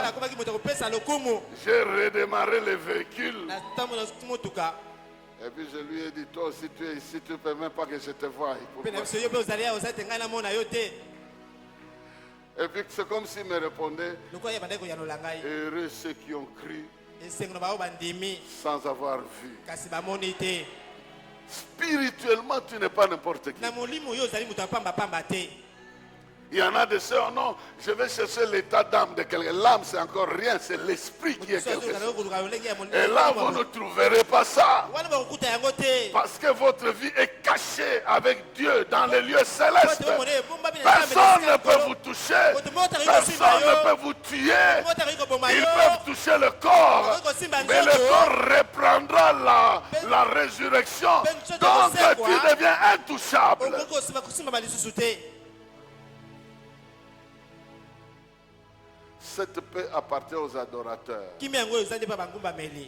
J'ai redémarré le véhicule. Et puis je lui ai dit, toi aussi tu es ici, tu ne peux même pas que je te voie. Et puis c'est comme s'il me répondait, heureux ceux qui ont cru sans avoir vu. Spirituellement, tu n'es pas n'importe qui. Il y en a de ceux, oh non, je vais chercher l'état d'âme de quelqu'un. L'âme, c'est encore rien, c'est l'esprit qui est quelque chose. Et là, vous ne trouverez pas ça. Parce que votre vie est cachée avec Dieu dans les lieux célestes. Personne ne peut vous toucher. Personne ne peut vous tuer. Ils peuvent toucher le corps. Mais le corps reprendra la résurrection. Donc, tu deviens intouchable. Cette paix appartient aux adorateurs.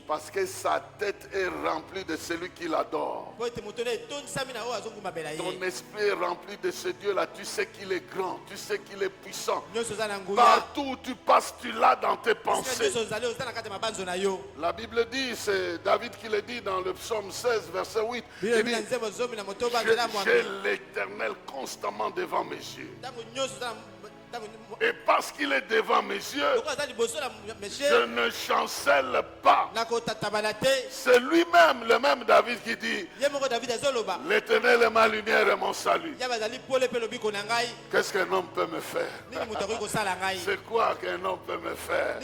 Parce que sa tête est remplie de celui qui l'adore. Ton esprit est rempli de ce Dieu-là. Tu sais qu'il est grand. Tu sais qu'il est puissant. Partout où tu passes, tu l'as dans tes pensées. La Bible dit, c'est David qui le dit dans le psaume 16, verset 8. Il dit, j'ai l'Éternel constamment devant mes yeux. Et parce qu'il est devant mes yeux, je ne chancelle pas. C'est lui-même, le même David qui dit, l'Éternel est ma lumière et mon salut. Qu'est-ce qu'un homme peut me faire? C'est quoi qu'un homme peut me faire?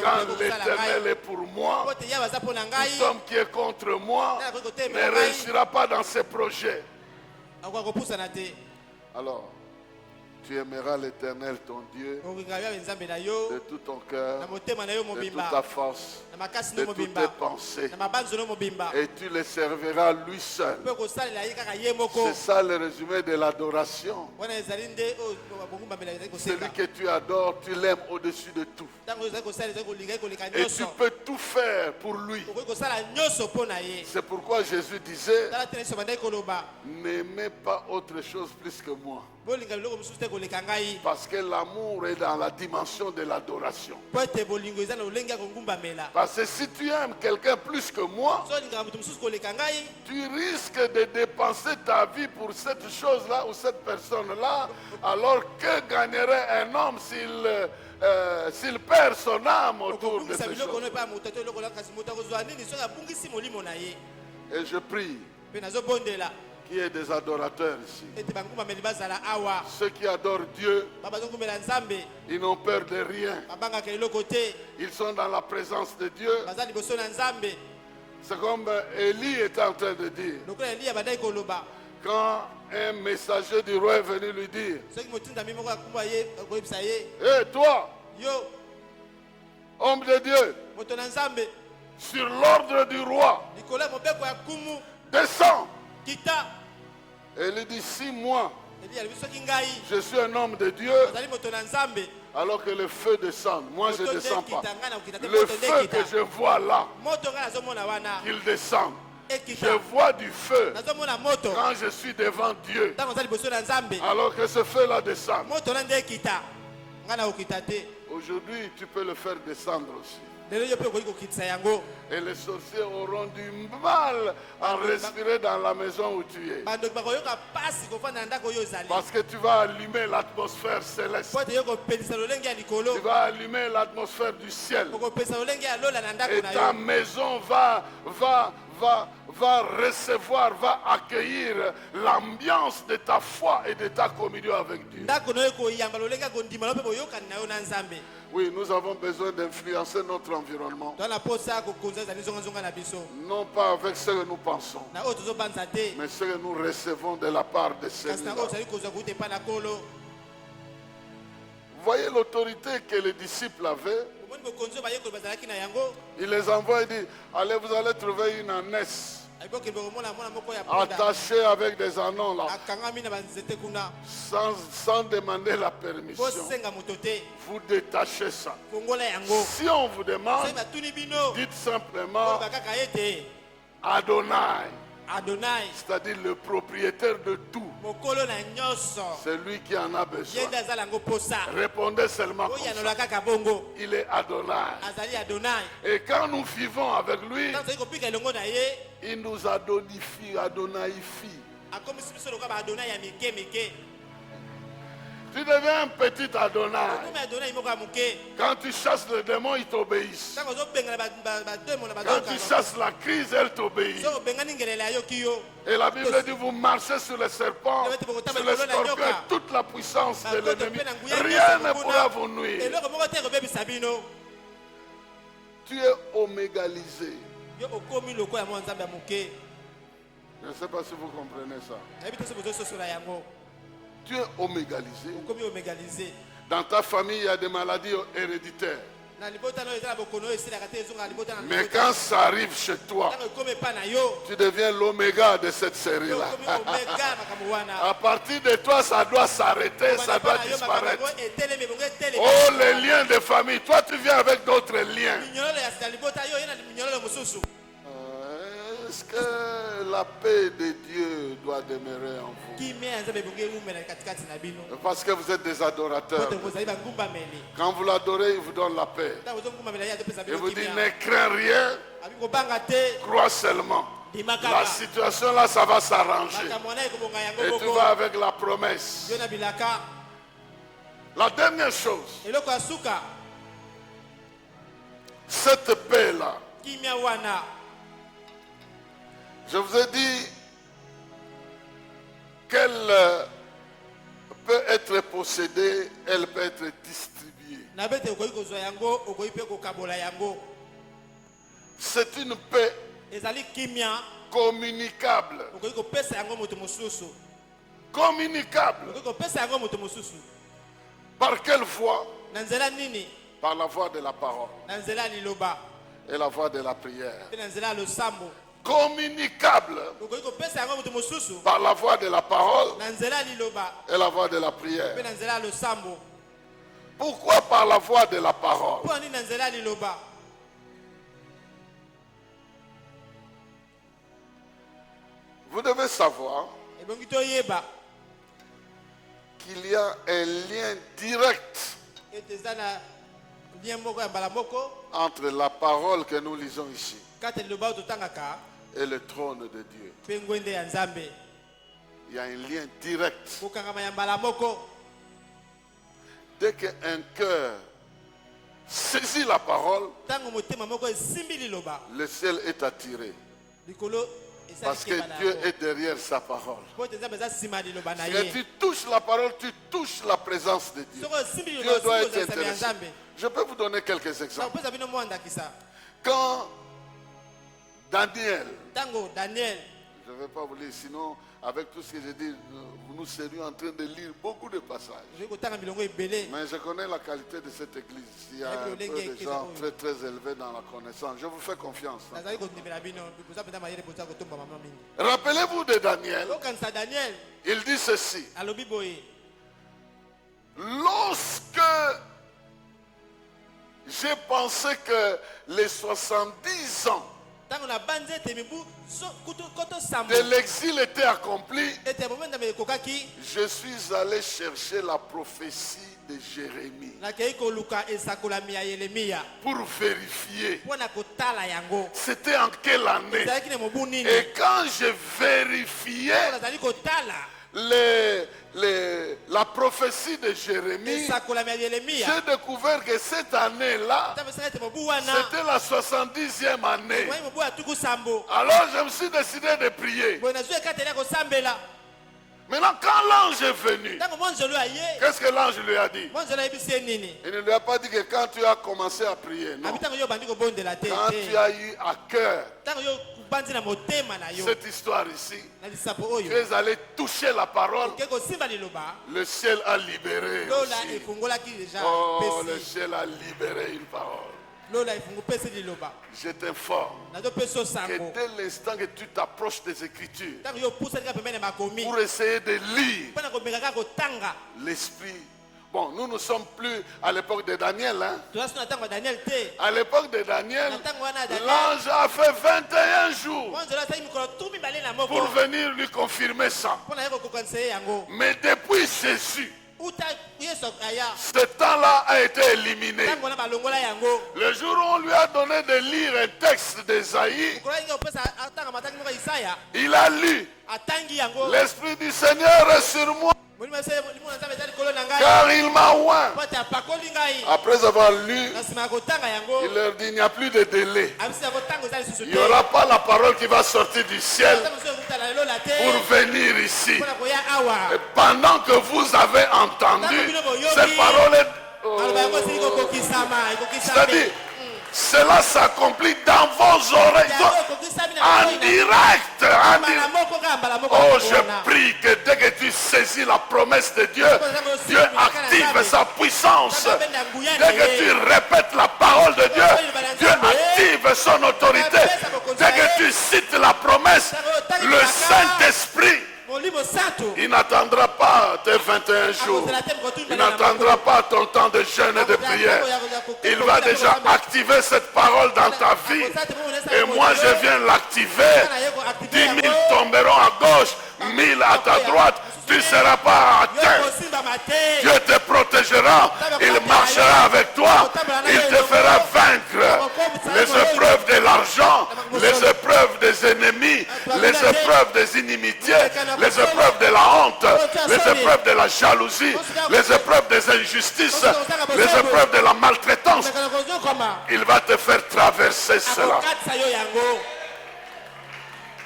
Quand l'Éternel est pour moi, tout homme qui est contre moi ne réussira pas dans ses projets. Alors, tu aimeras l'Éternel ton Dieu de tout ton cœur, de toute ta force, de toutes tes pensées. Et tu le serviras lui seul. C'est ça le résumé de l'adoration. Celui que tu adores, tu l'aimes au-dessus de tout. Et tu peux tout faire pour lui. C'est pourquoi Jésus disait, n'aimez pas autre chose plus que moi. Parce que l'amour est dans la dimension de l'adoration. Parce que si tu aimes quelqu'un plus que moi, tu risques de dépenser ta vie pour cette chose-là ou cette personne-là, alors que gagnerait un homme s'il perd son âme autour de ces choses. Et je prie qu'il y ait des adorateurs ici. Ceux qui adorent Dieu, ils n'ont peur de rien. Ils sont dans la présence de Dieu. C'est comme Élie était en train de dire. Quand un messager du roi est venu lui dire, hé toi, homme de Dieu, sur l'ordre du roi, descends. Et il dit, si moi, je suis un homme de Dieu, alors que le feu descend, moi je ne descends pas. Le feu que je vois là, qu'il descende, je vois du feu quand je suis devant Dieu, alors que ce feu-là descend. Aujourd'hui, tu peux le faire descendre aussi. Et les sorciers auront du mal à respirer dans la maison où tu es. Parce que tu vas allumer l'atmosphère céleste. Tu vas allumer l'atmosphère du ciel. Et ta maison va recevoir, va accueillir l'ambiance de ta foi et de ta communion avec Dieu. Oui, nous avons besoin d'influencer notre environnement. Non pas avec ce que nous pensons, mais ce que nous recevons de la part de celui-là. Voyez l'autorité que les disciples avaient. Il les envoie et dit, allez, vous allez trouver une ânesse attachée avec des anneaux là, sans demander la permission. Vous détachez ça. Si on vous demande, dites simplement Adonai. C'est-à-dire le propriétaire de tout. C'est lui qui en a besoin. Répondez seulement comme ça. Il est Adonai. Et quand nous vivons avec lui, il nous adonaifie. Tu deviens un petit Adonai. Quand tu chasses le démon, il t'obéit. Quand tu chasses la crise, elle t'obéit. Et la Bible dit, vous marchez sur les serpents, sur les scorpions, et toute la puissance de l'ennemi. Rien ne pourra vous nuire. Tu es omégalisé. Je ne sais pas si vous comprenez ça. Tu es omégalisé. Dans ta famille, il y a des maladies héréditaires. Mais quand ça arrive chez toi, tu deviens l'oméga de cette série-là. À partir de toi, ça doit s'arrêter, ça doit disparaître. Oh, les liens de famille. Toi, tu viens avec d'autres liens. Est-ce que la paix de Dieu doit demeurer en vous? Parce que vous êtes des adorateurs. Quand vous l'adorez, il vous donne la paix. Il vous dit, ne crains rien, crois seulement. La situation là, ça va s'arranger. Et tu vas avec la promesse. La dernière chose, cette paix-là, je vous ai dit qu'elle peut être possédée, elle peut être distribuée. C'est une paix communicable. Communicable. Par quelle voie? Par la voie de la parole et la voie de la prière. Communicable par la voie de la parole et la voie de la prière. Pourquoi par la voie de la parole? Vous devez savoir qu'il y a un lien direct entre la parole que nous lisons ici et le trône de Dieu. Il y a un lien direct. Dès qu'un cœur saisit la parole, le ciel est attiré. Parce que Dieu est derrière sa parole. Si tu touches la parole, tu touches la présence de Dieu. Dieu doit être intéressé. Je peux vous donner quelques exemples. Quand Daniel, je ne vais pas vous lire, sinon avec tout ce que j'ai dit, nous serions en train de lire beaucoup de passages. Mais je connais la qualité de cette église. Il y a un peu de gens très très élevés dans la connaissance. Je vous fais confiance. Rappelez-vous de Daniel. Il dit ceci. Lorsque j'ai pensé que les 70 ans de l'exil était accompli, je suis allé chercher la prophétie de Jérémie pour vérifier c'était en quelle année. Et quand j'ai vérifié la prophétie de Jérémie, j'ai découvert que cette année-là, c'était la 70e année. Alors je me suis décidé de prier. Maintenant, quand l'ange est venu, qu'est-ce que l'ange lui a dit? Il ne lui a pas dit que quand tu as commencé à prier, non. Quand tu as eu à cœur cette histoire ici, tu es allé toucher la parole, le ciel a libéré aussi. Oh, le ciel a libéré une parole. Je t'informe que dès l'instant que tu t'approches des Écritures pour essayer de lire l'Esprit. Bon, nous ne sommes plus à l'époque de Daniel. Hein? À l'époque de Daniel, l'ange a fait 21 jours pour venir lui confirmer ça. Mais depuis Jésus, ce temps-là a été éliminé. Le jour où on lui a donné de lire un texte d'Ésaïe, il a lu. L'Esprit du Seigneur est sur moi, car il m'a oint. Après avoir lu, il leur dit, il n'y a plus de délai. Il n'y aura pas la parole qui va sortir du ciel pour venir ici. Et pendant que vous avez entendu, cette parole est... C'est-à-dire, cela s'accomplit dans vos oreilles, en direct. Oh, je prie que dès que tu saisis la promesse de Dieu, Dieu active sa puissance. Dès que tu répètes la parole de Dieu, Dieu active son autorité. Dès que tu cites la promesse, le Saint-Esprit, il n'attendra pas tes 21 jours. Il n'attendra pas ton temps de jeûne et de prière. Il va déjà activer cette parole dans ta vie. Et moi, je viens l'activer. 10 000 tomberont à gauche, 1000 à ta droite. Tu ne seras pas atteint. Dieu te protégera. Il marchera avec toi. Il te fera vaincre les épreuves de l'argent, les épreuves des ennemis, les épreuves des inimitiés, les épreuves de la honte, les épreuves de la jalousie, les épreuves des injustices, les épreuves de la maltraitance. Il va te faire traverser cela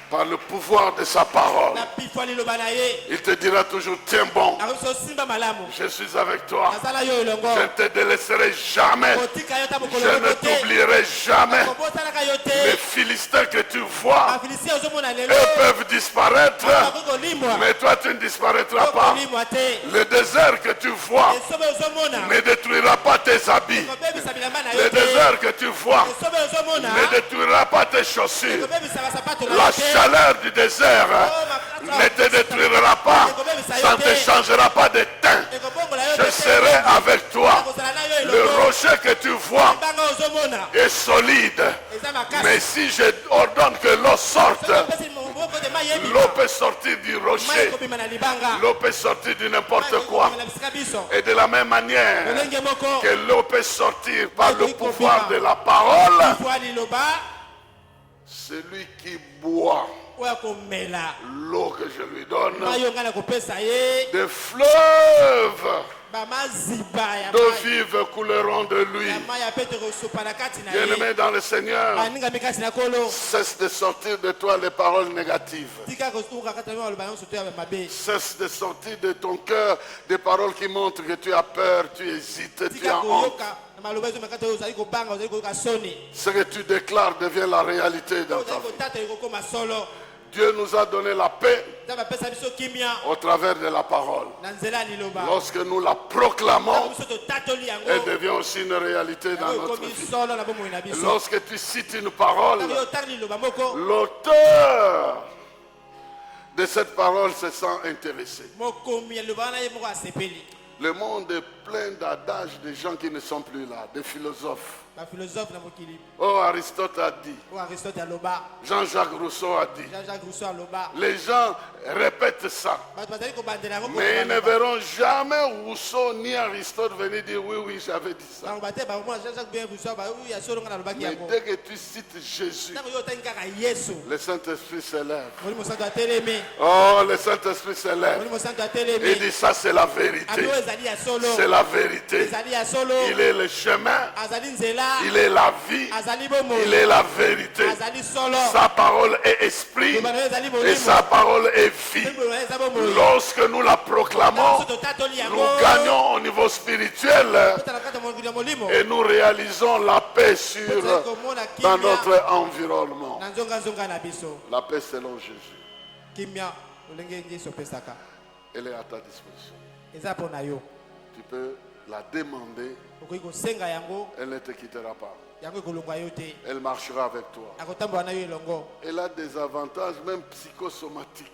par le pouvoir de sa parole. Il te dira toujours, tiens bon, je suis avec toi, je ne te délaisserai jamais, je ne t'oublierai jamais. Les Philistins que tu vois, eux peuvent disparaître, mais toi tu ne disparaîtras pas. Le désert que tu vois ne détruira pas tes habits. Le désert que tu vois ne détruira pas tes chaussures. La chaleur du désert ne te détruira pas. Ça ne te changera pas de teint. Je serai avec toi. Le rocher que tu vois est solide. Mais si je ordonne que l'eau sorte, l'eau peut sortir du rocher. L'eau peut sortir de n'importe quoi. Et de la même manière que l'eau peut sortir par le pouvoir de la parole, celui qui boit l'eau que je lui donne, des fleuves d'eau vive couleront de lui. Bien-aimé dans le Seigneur, cesse de sortir de toi les paroles négatives. Cesse de sortir de ton cœur des paroles qui montrent que tu as peur, tu hésites, tu as honte. Ce que tu déclares devient la réalité dans ta vie. Dieu nous a donné la paix au travers de la parole. Lorsque nous la proclamons, elle devient aussi une réalité dans notre vie. Lorsque tu cites une parole, l'auteur de cette parole se sent intéressé. Le monde est plein d'adages de gens qui ne sont plus là, des philosophes. Ba philosophe na mokili. Oh, Aristote a dit. O Aristote aloba. Jean-Jacques Rousseau a dit. Jean-Jacques Rousseau aloba. Les gens répètent ça. Mais ils ne verront jamais Rousseau ni Aristote venir dire oui, oui, j'avais dit ça. Mais dès que tu cites Jésus, le Saint-Esprit s'élève. Oh, le Saint-Esprit s'élève. Il dit ça, c'est la vérité. C'est la vérité. Il est le chemin. Il est la vie. Il est la vérité. Sa parole est esprit. Et sa parole est vie. Lorsque nous la proclamons, nous gagnons au niveau spirituel et nous réalisons la paix dans notre environnement. La paix selon Jésus. Elle est à ta disposition. Tu peux la demander. Elle ne te quittera pas. Elle marchera avec toi. Elle a des avantages même psychosomatiques.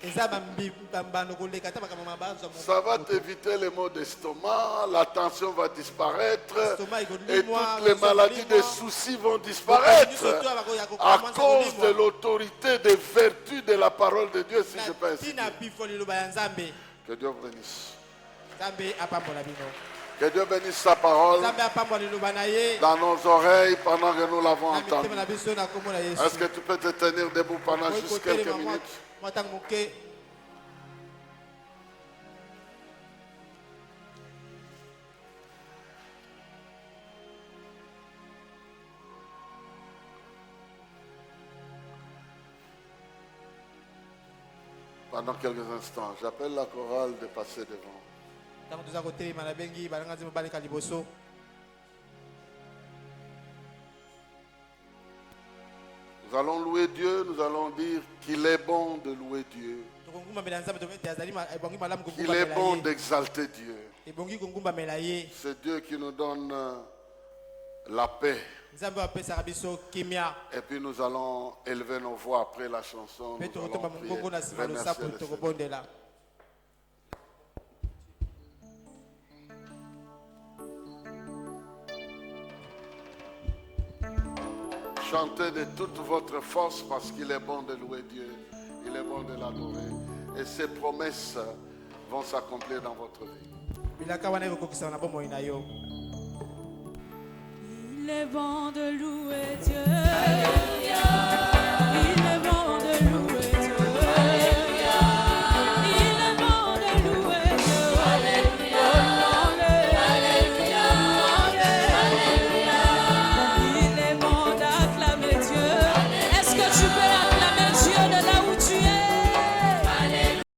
Ça va t'éviter les maux d'estomac, la tension va disparaître et toutes les maladies, des soucis vont disparaître à cause de l'autorité, des vertus de la parole de Dieu, si je peux ainsi dire. Que Dieu bénisse. Que Dieu bénisse sa parole dans nos oreilles pendant que nous l'avons entendue. Est-ce que tu peux te tenir debout pendant juste quelques minutes? Pendant quelques instants, j'appelle la chorale de passer devant. Nous allons louer Dieu, nous allons dire qu'il est bon de louer Dieu. Qu'il est bon d'exalter Dieu. C'est Dieu qui nous donne la paix. Et puis nous allons élever nos voix après la chanson. Nous allons prier, remercier le Seigneur. Chantez de toute votre force parce qu'il est bon de louer Dieu. Il est bon de l'adorer. Et ses promesses vont s'accomplir dans votre vie. Il est bon de louer Dieu.